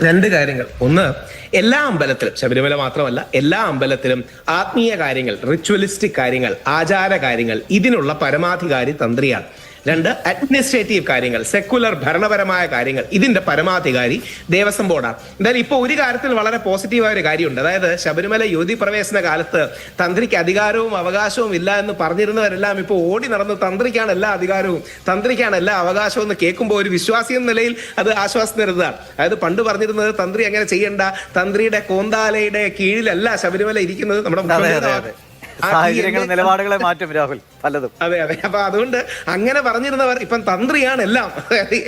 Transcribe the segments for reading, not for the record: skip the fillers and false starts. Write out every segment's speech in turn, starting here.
രണ്ട് കാര്യങ്ങൾ. ഒന്ന്, എല്ലാ അമ്പലത്തിലും, ശബരിമല മാത്രമല്ല എല്ലാ അമ്പലത്തിലും ആത്മീയ കാര്യങ്ങൾ, റിച്വലിസ്റ്റിക് കാര്യങ്ങൾ, ആചാര കാര്യങ്ങൾ, ഇതിനുള്ള പരമാധികാരി തന്ത്രിയാണ്. രണ്ട്, അഡ്മിനിസ്ട്രേറ്റീവ് കാര്യങ്ങൾ, സെക്കുലർ ഭരണപരമായ കാര്യങ്ങൾ, ഇതിന്റെ പരമാധികാരി ദേവസ്വം ബോർഡാണ്. എന്തായാലും ഇപ്പോൾ ഒരു കാര്യത്തിൽ വളരെ പോസിറ്റീവായ ഒരു കാര്യമുണ്ട്. അതായത് ശബരിമല യുവതി പ്രവേശന കാലത്ത് തന്ത്രിക്ക് അധികാരവും അവകാശവും ഇല്ല എന്ന് പറഞ്ഞിരുന്നവരെല്ലാം ഇപ്പോൾ ഓടി നടന്ന് തന്ത്രിക്കാണ് എല്ലാ അധികാരവും, തന്ത്രിക്കാണ് എല്ലാ അവകാശവും എന്ന് കേൾക്കുമ്പോൾ ഒരു വിശ്വാസി എന്ന നിലയിൽ അത് ആശ്വാസം തരുന്നതാണ്. അതായത് പണ്ട് പറഞ്ഞിരുന്നത് തന്ത്രി അങ്ങനെ ചെയ്യണ്ട, തന്ത്രിയുടെ കോന്താലയുടെ കീഴിലല്ല ശബരിമല ഇരിക്കുന്നത്. നമ്മുടെ സാഹചര്യങ്ങൾ നിലപാടുകളെ മാറ്റും രാഹുൽ പലതും. അതെ. അപ്പൊ അതുകൊണ്ട് അങ്ങനെ പറഞ്ഞിരുന്നവർ ഇപ്പം തന്ത്രിയാണ്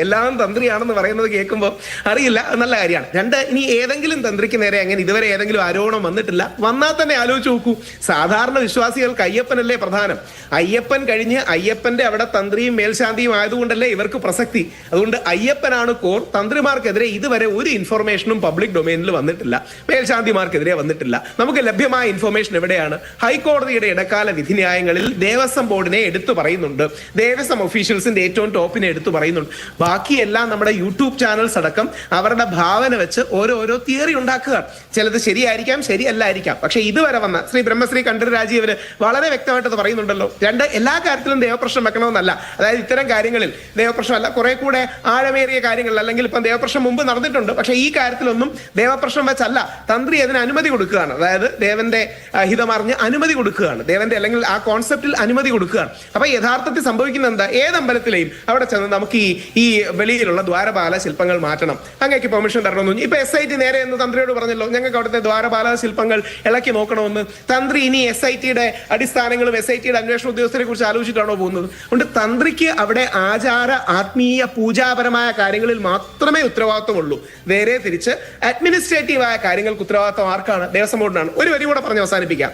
എല്ലാം തന്ത്രിയാണെന്ന് പറയുന്നത് കേൾക്കുമ്പോൾ അറിയില്ല, നല്ല കാര്യമാണ്. രണ്ട്, ഇനി ഏതെങ്കിലും തന്ത്രിക്ക് നേരെ അങ്ങനെ ഇതുവരെ ഏതെങ്കിലും ആരോപണം വന്നിട്ടില്ല. വന്നാൽ തന്നെ ആലോചിച്ച് നോക്കൂ, സാധാരണ വിശ്വാസികൾക്ക് അയ്യപ്പനല്ലേ പ്രധാനം. അയ്യപ്പൻ കഴിഞ്ഞ് അയ്യപ്പന്റെ അവിടെ തന്ത്രിയും മേൽശാന്തിയും ആയതുകൊണ്ടല്ലേ ഇവർക്ക് പ്രസക്തി. അതുകൊണ്ട് അയ്യപ്പനാണ് കോർ. തന്ത്രിമാർക്കെതിരെ ഇതുവരെ ഒരു ഇൻഫർമേഷനും പബ്ലിക് ഡൊമൈനിൽ വന്നിട്ടില്ല, മേൽശാന്തിമാർക്കെതിരെ വന്നിട്ടില്ല. നമുക്ക് ലഭ്യമായ ഇൻഫർമേഷൻ എവിടെയാണ്? ഹൈക്കോടതിയുടെ ഇടക്കാല വിധിന്യായങ്ങളിൽ ദേവസ്വം ബോർഡിനെ എടുത്തു പറയുന്നുണ്ട്, ദേവസ്വം ഒഫീഷ്യൽസിന്റെ ഏറ്റവും ടോപ്പിനെ എടുത്തു പറയുന്നുണ്ട്. ബാക്കിയെല്ലാം നമ്മുടെ യൂട്യൂബ് ചാനൽസ് അടക്കം അവരുടെ ഭാവന വെച്ച് ഓരോ തിയറി ഉണ്ടാക്കുക. ചിലത് ശരിയായിരിക്കാം, ശരിയല്ലായിരിക്കാം. പക്ഷെ ഇതുവരെ വന്ന ശ്രീ ബ്രഹ്മശ്രീ കണ്ഠര് രാജീവര് വളരെ വ്യക്തമായിട്ട് പറയുന്നുണ്ടല്ലോ. രണ്ട്, എല്ലാ കാര്യത്തിലും ദേവപ്രശ്നം വെക്കണമെന്നല്ല. അതായത് ഇത്തരം കാര്യങ്ങളിൽ ദേവപ്രശ്നമല്ല, കുറെ കൂടെ ആഴമേറിയ കാര്യങ്ങളിൽ, അല്ലെങ്കിൽ ഇപ്പം ദേവപ്രശ്നം മുമ്പ് നടന്നിട്ടുണ്ട്, പക്ഷെ ഈ കാര്യത്തിലൊന്നും ദേവപ്രശ്നം വെച്ചല്ല. തന്ത്രി അതിന് അനുമതി കൊടുക്കുകയാണ്. അതായത് ദേവന്റെ ഹിതമറിഞ്ഞ് അനുമതി കൊടുക്കുകയാണ്, ദേവന്റെ അല്ലെങ്കിൽ ആ കോൺസെപ്റ്റിൽ അനുമതി കൊടുക്കുകയാണ്. അപ്പൊ യഥാർത്ഥത്തിൽ സംഭവിക്കുന്ന എന്താ? ഏത് അമ്പലത്തിലെയും അവിടെ ചെന്ന് നമുക്ക് ഈ വെളിയിലുള്ള ദ്വാരപാല ശില്പങ്ങൾ മാറ്റണം, അങ്ങേക്ക് പെർമിഷൻ തരണമെന്ന് ഇപ്പോൾ SIT നേരെ എന്ന് തന്ത്രിയോട് പറഞ്ഞല്ലോ, ഞങ്ങൾക്ക് അവിടുത്തെ ദ്വാരപാല ശില്പങ്ങൾ ഇളക്കി നോക്കണമെന്ന്. തന്ത്രി ഇനി SITയുടെ അടിസ്ഥാനങ്ങളും SITയുടെ അന്വേഷണ ഉദ്യോഗസ്ഥരെ കുറിച്ച് ആലോചിച്ചിട്ടാണോ പോകുന്നത്? അതുകൊണ്ട് തന്ത്രിക്ക് അവിടെ ആചാര ആത്മീയ പൂജാപരമായ കാര്യങ്ങളിൽ മാത്രമേ ഉത്തരവാദിത്വമുള്ളൂ. നേരെ തിരിച്ച് അഡ്മിനിസ്ട്രേറ്റീവായ കാര്യങ്ങൾക്ക് ഉത്തരവാദിത്വം ആർക്കാണ്? ദേവസ്വം ബോർഡിനാണ്. ഒരു വരി കൂടെ പറഞ്ഞ് അവസാനിപ്പിക്കാം.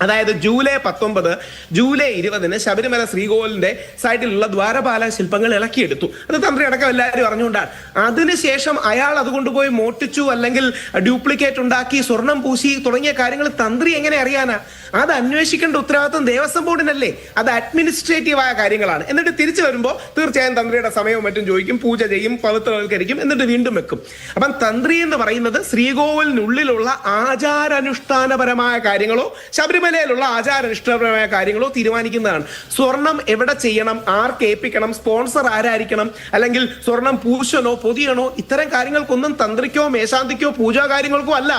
അതായത് ജൂലൈ 19, ജൂലൈ 20 ശബരിമല ശ്രീകോവിലിന്റെ സൈഡിലുള്ള ദ്വാരപാല ശില്പങ്ങൾ ഇളക്കിയെടുത്തു. അത് തന്ത്രി അടക്കം എല്ലാവരും അറിഞ്ഞുകൊണ്ടാണ്. അതിനുശേഷം അയാൾ അതുകൊണ്ട് പോയി മോട്ടിച്ചു, അല്ലെങ്കിൽ ഡ്യൂപ്ലിക്കേറ്റ് ഉണ്ടാക്കി, സ്വർണം പൂശി തുടങ്ങിയ കാര്യങ്ങൾ തന്ത്രി എങ്ങനെ അറിയാനാ? അത് അന്വേഷിക്കേണ്ട ഉത്തരവാദിത്വം ദേവസ്വം ബോർഡിനല്ലേ? അത് അഡ്മിനിസ്ട്രേറ്റീവായ കാര്യങ്ങളാണ്. എന്നിട്ട് തിരിച്ചു വരുമ്പോൾ തീർച്ചയായും തന്ത്രിയുടെ സമയവും മറ്റും ചോദിക്കും, പൂജ ചെയ്യും, പവിത്രവൽക്കരിക്കും, എന്നിട്ട് വീണ്ടും വെക്കും. അപ്പം തന്ത്രി എന്ന് പറയുന്നത് ശ്രീകോവിലിനുള്ളിലുള്ള ആചാരാനുഷ്ഠാനപരമായ കാര്യങ്ങളോ ശബരിമലയിലുള്ള ആചാരാനുഷ്ഠാനപരമായ കാര്യങ്ങളോ തീരുമാനിക്കുന്നതാണ്. സ്വർണം എവിടെ ചെയ്യണം, ആർക്ക് ഏൽപ്പിക്കണം, സ്പോൺസർ ആരായിരിക്കണം, അല്ലെങ്കിൽ സ്വർണം പൂശനോ പൊതിയണോ, ഇത്തരം കാര്യങ്ങൾക്കൊന്നും തന്ത്രിക്കോ മേശാന്തിക്കോ പൂജാ കാര്യങ്ങൾക്കോ അല്ല.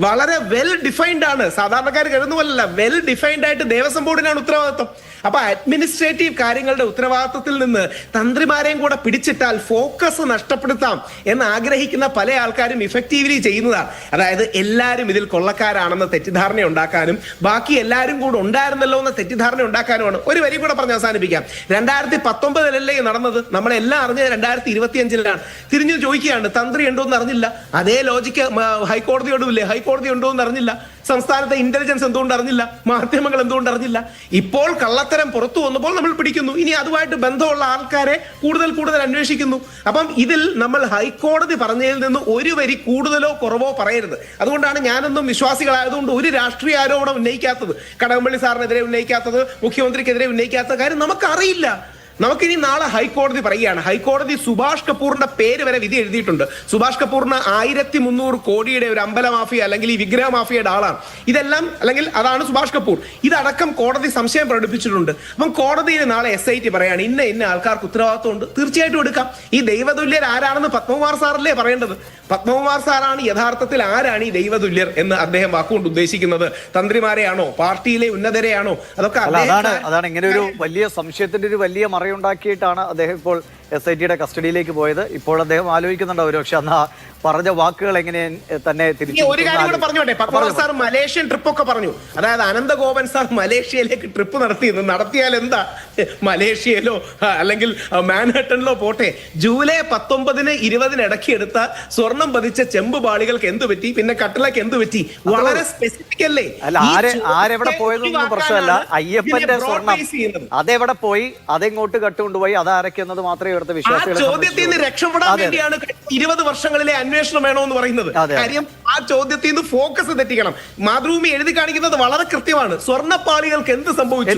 വളരെ വെൽ ഡിഫൈൻഡ് ആണ്. സാധാരണക്കാർ കരുതുന്ന പോലല്ല, വെൽ ഡിഫൈൻഡ് ആയിട്ട് ദേവസ്വം ബോർഡിനാണ് ഉത്തരവാദിത്വം. അപ്പൊ അഡ്മിനിസ്ട്രേറ്റീവ് കാര്യങ്ങളുടെ ഉത്തരവാദിത്വത്തിൽ നിന്ന് തന്ത്രിമാരെയും കൂടെ പിടിച്ചിട്ടാൽ ഫോക്കസ് നഷ്ടപ്പെടുത്താം എന്ന് ആഗ്രഹിക്കുന്ന പല ആൾക്കാരും ഇഫക്റ്റീവ്ലി ചെയ്യുന്നതാണ്. അതായത് എല്ലാവരും ഇതിൽ കൊള്ളക്കാരാണെന്ന് തെറ്റിദ്ധാരണ ഉണ്ടാക്കാനും ബാക്കി എല്ലാവരും കൂടെ ഉണ്ടായിരുന്നല്ലോ എന്ന തെറ്റിദ്ധാരണ ഉണ്ടാക്കാനുമാണ്. ഒരു വരി കൂടെ പറഞ്ഞ് അവസാനിപ്പിക്കാം. 2019 നടന്നത്, നമ്മളെല്ലാം അറിഞ്ഞത് 2025 തിരിഞ്ഞു ചോദിക്കുകയാണ്, തന്ത്രി ഉണ്ടോ എന്ന് അറിഞ്ഞില്ല. അതേ ലോജിക്ക് ഹൈക്കോടതിയോടും ഇല്ലേ? ഹൈക്കോടതി ഉണ്ടോ എന്ന് അറിഞ്ഞില്ല. സംസ്ഥാനത്തെ ഇന്റലിജൻസ് എന്തുകൊണ്ട് അറിഞ്ഞില്ല? മാധ്യമങ്ങൾ എന്തുകൊണ്ട് അറിഞ്ഞില്ല? ഇപ്പോൾ കള്ളത്തരം പുറത്തു വന്നപ്പോൾ നമ്മൾ പിടിക്കുന്നു. ഇനി അതുമായിട്ട് ബന്ധമുള്ള ആൾക്കാരെ കൂടുതൽ അന്വേഷിക്കുന്നു. അപ്പം ഇതിൽ നമ്മൾ ഹൈക്കോടതി പറഞ്ഞതിൽ നിന്ന് ഒരു വരി കൂടുതലോ കുറവോ പറയരുത്. അതുകൊണ്ടാണ് ഞാനൊന്നും വിശ്വാസികളായതുകൊണ്ട് ഒരു രാഷ്ട്രീയ ആരോപണം ഉന്നയിക്കാത്തത്. കടകംപള്ളി സാറിനെതിരെ ഉന്നയിക്കാത്തത്, മുഖ്യമന്ത്രിക്കെതിരെ ഉന്നയിക്കാത്ത കാര്യം നമുക്കറിയില്ല. നമുക്കിനി നാളെ ഹൈക്കോടതി പറയുകയാണ്. ഹൈക്കോടതി സുഭാഷ് കപൂറിന്റെ പേര് വരെ വിധി എഴുതിയിട്ടുണ്ട്. സുഭാഷ് കപൂറിന് 1300 കോടിയുടെ ഒരു അമ്പല മാഫിയ അല്ലെങ്കിൽ ഈ വിഗ്രഹ മാഫിയയുടെ ആളാണ്. ഇതെല്ലാം, അല്ലെങ്കിൽ അതാണ് സുഭാഷ് കപൂർ. ഇതടക്കം കോടതി സംശയം പ്രകടിപ്പിച്ചിട്ടുണ്ട്. അപ്പം കോടതിയിൽ നാളെ SIT പറയാണ് ഇന്ന ആൾക്കാർക്ക് ഉത്തരവാദിത്വം ഉണ്ട്, തീർച്ചയായിട്ടും എടുക്കാം. ഈ ദൈവതുല്യർ ആരാണെന്ന് പത്മകുമാർ സാറല്ലേ പറയേണ്ടത്? പത്മകുമാർ സാറാണ് യഥാർത്ഥത്തിൽ ആരാണ് ഈ ദൈവതുല്യർ എന്ന് അദ്ദേഹം വാക്കുകൊണ്ട് ഉദ്ദേശിക്കുന്നത്. തന്ത്രിമാരെയാണോ, പാർട്ടിയിലെ ഉന്നതരെയാണോ? അതൊക്കെ അതാണ് ഇങ്ങനെ ഒരു വലിയ സംശയത്തിന്റെ ഒരു വലിയ മറയുണ്ടാക്കിയിട്ടാണ് അദ്ദേഹം ഇപ്പോൾ SITയുടെ കസ്റ്റഡിയിലേക്ക് പോയത്. ഇപ്പോൾ അദ്ദേഹം ആലോചിക്കുന്നുണ്ടാവും പക്ഷെ അന്ന് പറഞ്ഞ വാക്കുകൾ എങ്ങനെ തന്നെ തിരിച്ചു. ഒരു കാര്യം കൂടെ പറഞ്ഞോട്ടെ, പത്മനാഭ സാർ മലേഷ്യൻ ട്രിപ്പ് ഒക്കെ പറഞ്ഞു. അതായത് അനന്തഗോപൻ സാർ മലേഷ്യയിലേക്ക് ട്രിപ്പ് നടത്തിയാൽ എന്താ, മലേഷ്യയിലോ അല്ലെങ്കിൽ മാൻഹട്ടനിലോ പോട്ടെ, ജൂലൈ 19, 20 ഇടയ്ക്ക് എടുത്ത സ്വർണം പതിച്ച ചെമ്പ് പാളികൾക്ക് എന്ത് പറ്റി, പിന്നെ കട്ടിലക്ക് എന്ത് പറ്റി? വളരെ സ്പെസിഫിക് അല്ലേ? ആരെവിടെ പോയതൊന്നും പ്രശ്നമല്ല. അയ്യപ്പന്റെ സ്വർണം അതെവിടെ പോയി, അതെങ്ങോട്ട് കട്ടുകൊണ്ടുപോയി, അതാരൊക്കെയെന്നത് മാത്രമേ ഇവിടുത്തെ വിശ്വാസികൾ ചോദ്യത്തിൽ നിന്ന് രക്ഷപ്പെടാൻ വേണ്ടിയാണ് 20 വർഷങ്ങളിലെ അന്വേഷണം വേണോ എന്ന് പറയുന്നത്. കാര്യം ആ ചോദ്യത്തിൽ നിന്ന് ഫോക്കസ് തെറ്റിക്കണം. മാതൃഭൂമി എഴുതി കാണിക്കുന്നത് വളരെ കൃത്യമാണ്. സ്വർണ്ണപ്പാളികൾക്ക് എന്ത് സംഭവിച്ചു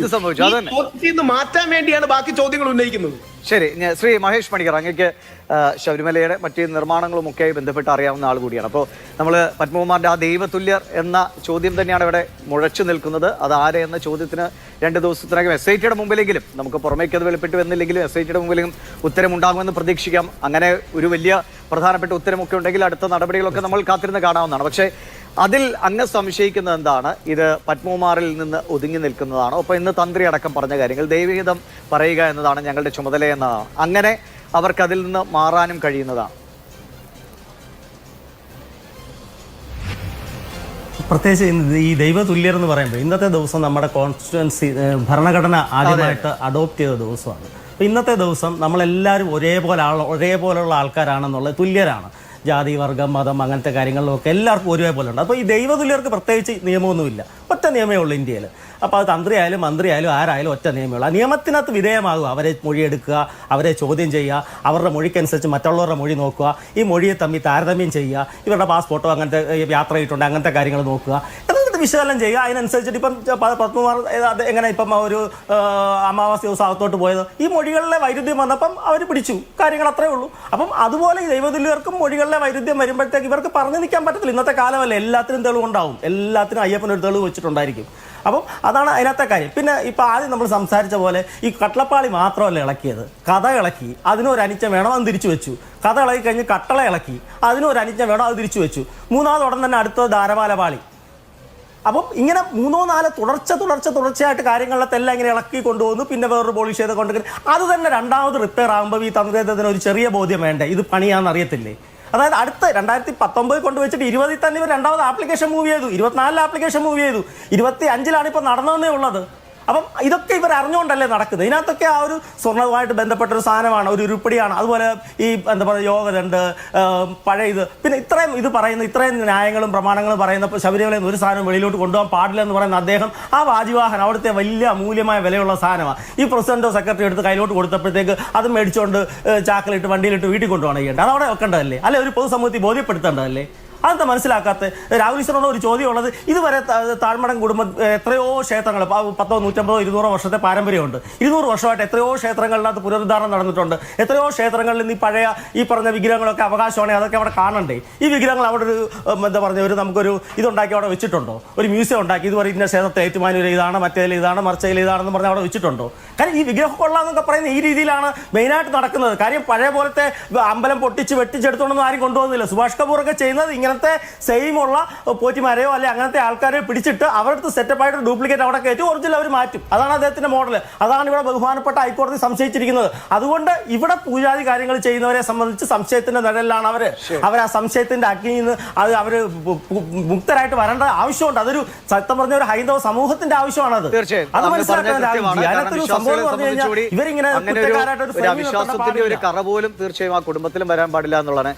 ചോദ്യത്തിൽ നിന്ന് മാറ്റാൻ വേണ്ടിയാണ് ബാക്കി ചോദ്യങ്ങൾ ഉന്നയിക്കുന്നത്. ശരി, ശ്രീ മഹേഷ് പണിക്കർ, അങ്ങേക്ക് ശബരിമലയുടെ മറ്റ് നിർമ്മാണങ്ങളും ഒക്കെയായി ബന്ധപ്പെട്ട് അറിയാവുന്ന ആൾ കൂടിയാണ്. അപ്പോൾ നമ്മൾ പത്മകുമാറിന്റെ ആ ദൈവതുല്യർ എന്ന ചോദ്യം തന്നെയാണ് ഇവിടെ മുഴച്ചു നിൽക്കുന്നത്. അത് ആരെ എന്ന ചോദ്യത്തിന് 2 ദിവസത്തിനകം SITയുടെ മുമ്പിലെങ്കിലും, നമുക്ക് പുറമേക്ക് അത് വെളിപ്പെട്ടു വന്നില്ലെങ്കിലും SITയുടെ മുമ്പിലെങ്കിലും ഉത്തരമുണ്ടാകുമെന്ന് പ്രതീക്ഷിക്കാം. അങ്ങനെ ഒരു വലിയ പ്രധാനപ്പെട്ട ഉത്തരമൊക്കെ ഉണ്ടെങ്കിൽ അടുത്ത നടപടികളൊക്കെ നമ്മൾ കാത്തിരുന്ന് കാണാവുന്നതാണ്. പക്ഷേ അതിൽ അങ്ങ് സംശയിക്കുന്നത് എന്താണ്? ഇത് പത്മകുമാറിൽ നിന്ന് ഒതുങ്ങി നിൽക്കുന്നതാണോ? അപ്പോൾ ഇന്ന് തന്ത്രി അടക്കം പറഞ്ഞ കാര്യങ്ങൾ ദൈവഹിതം പറയുക എന്നതാണ് ഞങ്ങളുടെ ചുമതലയെന്നതാണ്. അങ്ങനെ അവർക്ക് അതിൽ നിന്ന് മാറാനും കഴിയുന്നതാണ്. പ്രത്യേകിച്ച് ഈ ദൈവതുല്യർ എന്ന് പറയുമ്പോൾ ഇന്നത്തെ ദിവസം നമ്മുടെ കോൺസ്റ്റിറ്റ്യുവൻസി ഭരണഘടന ആദ്യമായിട്ട് അഡോപ്റ്റ് ചെയ്ത ദിവസമാണ്. അപ്പോൾ ഇന്നത്തെ ദിവസം നമ്മളെല്ലാവരും ഒരേപോലെയുള്ള ആൾക്കാരാണെന്നുള്ളത്, തുല്യരാണ്. ജാതി, വർഗം, മതം, അങ്ങനത്തെ കാര്യങ്ങളിലൊക്കെ എല്ലാവർക്കും ഒരേപോലെ ഉണ്ട്. അപ്പോൾ ഈ ദൈവതുല്യർക്ക് പ്രത്യേകിച്ച് നിയമമൊന്നുമില്ല. ഒറ്റ നിയമമേ ഉള്ളൂ ഇന്ത്യയിൽ. അപ്പോൾ അത് തന്ത്രിയായാലും മന്ത്രിയായാലും ആരായാലും ഒറ്റ നിയമമുള്ളൂ. ആ നിയമത്തിനകത്ത് വിധേയമാകുക. അവരെ മൊഴിയെടുക്കുക, അവരെ ചോദ്യം ചെയ്യുക, അവരുടെ മൊഴിക്കനുസരിച്ച് മറ്റുള്ളവരുടെ മൊഴി നോക്കുക, ഈ മൊഴിയെ തമ്മിൽ താരതമ്യം ചെയ്യുക, ഇവരുടെ പാസ്പോർട്ടോ അങ്ങനത്തെ യാത്ര ചെയ്തിട്ടുണ്ട് അങ്ങനത്തെ കാര്യങ്ങൾ നോക്കുക, വിശകലനം ചെയ്യുക. അതിനനുസരിച്ചിട്ട് ഇപ്പം പത്മകുമാർ എങ്ങനെ ഇപ്പം ഒരു അമാവാസി ദിവസം അകത്തോട്ട് പോയത്, ഈ മൊഴികളിലെ വൈരുദ്ധ്യം വന്നപ്പം അവർ പിടിച്ചു. കാര്യങ്ങൾ അത്രേ ഉള്ളൂ. അപ്പം അതുപോലെ ഈ ദൈവതുല്യർക്കും മൊഴികളിലെ വൈരുദ്ധ്യം വരുമ്പോഴത്തേക്ക് ഇവർക്ക് പറഞ്ഞു നിൽക്കാൻ പറ്റത്തില്ല. ഇന്നത്തെ കാലമല്ല, എല്ലാത്തിനും തെളിവുണ്ടാവും. എല്ലാത്തിനും അയ്യപ്പനൊരു തെളിവ് വെച്ചിട്ടുണ്ടായിരിക്കും. അപ്പം അതാണ് അതിനകത്തെ കാര്യം. പിന്നെ ഇപ്പം ആദ്യം നമ്മൾ സംസാരിച്ച പോലെ ഈ കട്ടളപ്പാളി മാത്രമല്ല ഇളക്കിയത്, കഥ ഇളക്കി, അതിനൊരു അനിച്ചം വേണം, അത് തിരിച്ചു വെച്ചു. കഥ ഇളക്കി കഴിഞ്ഞ് കട്ടള ഇളക്കി, അതിനൊരു അനിച്ചം വേണം, അത് തിരിച്ചു വെച്ചു. മൂന്നാമത് ഉടൻ തന്നെ അടുത്തത് ധാരമാലപാളി. അപ്പം ഇങ്ങനെ 3-4 തുടർച്ചയായിട്ട് കാര്യങ്ങളിലെല്ലാം ഇങ്ങനെ ഇളക്കി കൊണ്ടുപോകുന്നു. പിന്നെ വേറൊരു പോളിഷ് ചെയ്ത് കൊണ്ടുവരും. അത് തന്നെ രണ്ടാമത് റിപ്പയർ ആകുമ്പോൾ ഈ തന്ത്രത്തിന് ഒരു ചെറിയ ബോധ്യം വേണ്ടേ, ഇത് പണിയാന്ന് അറിയത്തില്ലേ? അതായത് അടുത്ത 2019 കൊണ്ടുവച്ചിട്ട് 20 തന്നെ ഇവർ രണ്ടാമത് ആപ്ലിക്കേഷൻ മൂവ് ചെയ്തു, 24 ആപ്ലിക്കേഷൻ മൂവ് ചെയ്തു, 25 ഇപ്പോൾ നടന്നതെന്നേ ഉള്ളത്. അപ്പം ഇതൊക്കെ ഇവർ അറിഞ്ഞുകൊണ്ടല്ലേ നടക്കുന്നത്. ഇതിനകത്തൊക്കെ ആ ഒരു സ്വർണ്ണവുമായിട്ട് ബന്ധപ്പെട്ടൊരു സാധനമാണ്, ഒരു ഉരുപ്പടിയാണ്. അതുപോലെ ഈ എന്താ പറയുക, യോഗദണ്ഡ്, പഴയ ഇത്, പിന്നെ ഇത്രയും ഇത് പറയുന്ന ഇത്രയും ന്യായങ്ങളും പ്രമാണങ്ങളും പറയുന്നപ്പോൾ ശബരിമലയിൽ നിന്ന് ഒരു സാധനം വെളിയിലോട്ട് കൊണ്ടുപോകാൻ പാടില്ല എന്ന് പറയുന്ന അദ്ദേഹം ആ വാജിവാഹനം അവിടുത്തെ വലിയ അമൂല്യമായ വിലയുള്ള സാധനമാണ്. ഈ പ്രസിഡന്റോ സെക്രട്ടറി എടുത്ത് കയ്യിലോട്ട് കൊടുത്തപ്പോഴത്തേക്ക് അത് മേടിച്ചുകൊണ്ട് ചാക്കിലിട്ട് വണ്ടിയിലിട്ട് വീട്ടിൽ കൊണ്ടുപോകണം ചെയ്യേണ്ടത്. അത് അവിടെ വെക്കേണ്ടതല്ലേ? അല്ലെ ഒരു പൊതുസമൂഹത്തിൽ ബോധ്യപ്പെടുത്തേണ്ടതല്ലേ? അതെന്താ മനസ്സിലാക്കാത്ത? രാഹുൽ ഈശ്വറിനോട് ഒരു ചോദ്യം ഉള്ളത്, ഇതുവരെ താഴ്മടം കുടുംബം എത്രയോ ക്ഷേത്രങ്ങൾ, 10, 150, 200 വർഷത്തെ പാരമ്പര്യമുണ്ട്. 200 വർഷമായിട്ട് എത്രയോ ക്ഷേത്രങ്ങളിനകത്ത് പുനരുദ്ധാരണം നടന്നിട്ടുണ്ട്. എത്രയോ ക്ഷേത്രങ്ങളിൽ നിന്ന് ഈ പഴയ ഈ പറഞ്ഞ വിഗ്രഹങ്ങളൊക്കെ അവകാശമാണെങ്കിൽ അതൊക്കെ അവിടെ കാണണ്ടേ? ഈ വിഗ്രഹങ്ങൾ അവിടെ ഒരു എന്താ പറഞ്ഞ ഒരു നമുക്കൊരു ഇതുണ്ടാക്കി അവിടെ വെച്ചിട്ടുണ്ടോ? ഒരു മ്യൂസിയം ഉണ്ടാക്കി ഇതുവരെ ഇന്ന ക്ഷേത്രത്തെ ഏറ്റുമാനൂർ ഇതാണ്, മറ്റേതിൽ ഇതാണ്, മറിച്ചയിൽ ഇതാണെന്ന് പറഞ്ഞാൽ അവിടെ വെച്ചിട്ടുണ്ടോ? കാര്യം ഈ വിഗ്രഹം കൊള്ളാന്നൊക്കെ പറയുന്ന ഈ രീതിയിലാണ് മെയിനായിട്ട് നടക്കുന്നത്. കാര്യം പഴയ പോലത്തെ അമ്പലം പൊട്ടിച്ച് വെട്ടിച്ചെടുത്തോണ്ടൊന്നും ആരും കൊണ്ടുപോകുന്നില്ല. സുഭാഷ് കപൂറൊക്കെ ചെയ്യുന്നത് ഇങ്ങനത്തെ സെയിം ഉള്ള പോറ്റിമാരെയോ അല്ലെ അങ്ങനത്തെ ആൾക്കാരെ പിടിച്ചിട്ട് അവരുടെ സെറ്റപ്പായിട്ട് ഡ്യൂപ്ലിക്കേറ്റ് അവിടെ കയറ്റി ഒറിജിനൽ അവർ മാറ്റും. അതാണ് അദ്ദേഹത്തിന്റെ മോഡൽ. അതാണ് ഇവിടെ ബഹുമാനപ്പെട്ട ഹൈക്കോടതി സംശയിച്ചിരിക്കുന്നത്. അതുകൊണ്ട് ഇവിടെ പൂജാതി കാര്യങ്ങൾ ചെയ്യുന്നവരെ സംബന്ധിച്ച് സംശയത്തിന്റെ നിഴലിലാണ് അവർ ആ സംശയത്തിന്റെ അഗ്നിയിൽ നിന്ന് അവർ മുക്തരായിട്ട് വരേണ്ട ആവശ്യമുണ്ട്. അതൊരു സത്യം പറഞ്ഞ ഒരു ഹൈന്ദവ സമൂഹത്തിന്റെ ആവശ്യമാണത്. അത് മനസ്സിലാക്കാൻ സംഭവം പറഞ്ഞു കഴിഞ്ഞാൽ ഇവരിങ്ങനെ ഒരു കറ പോലും തീർച്ചയായും ആ കുടുംബത്തിലും വരാൻ പാടില്ല എന്നുള്ളതാണ്.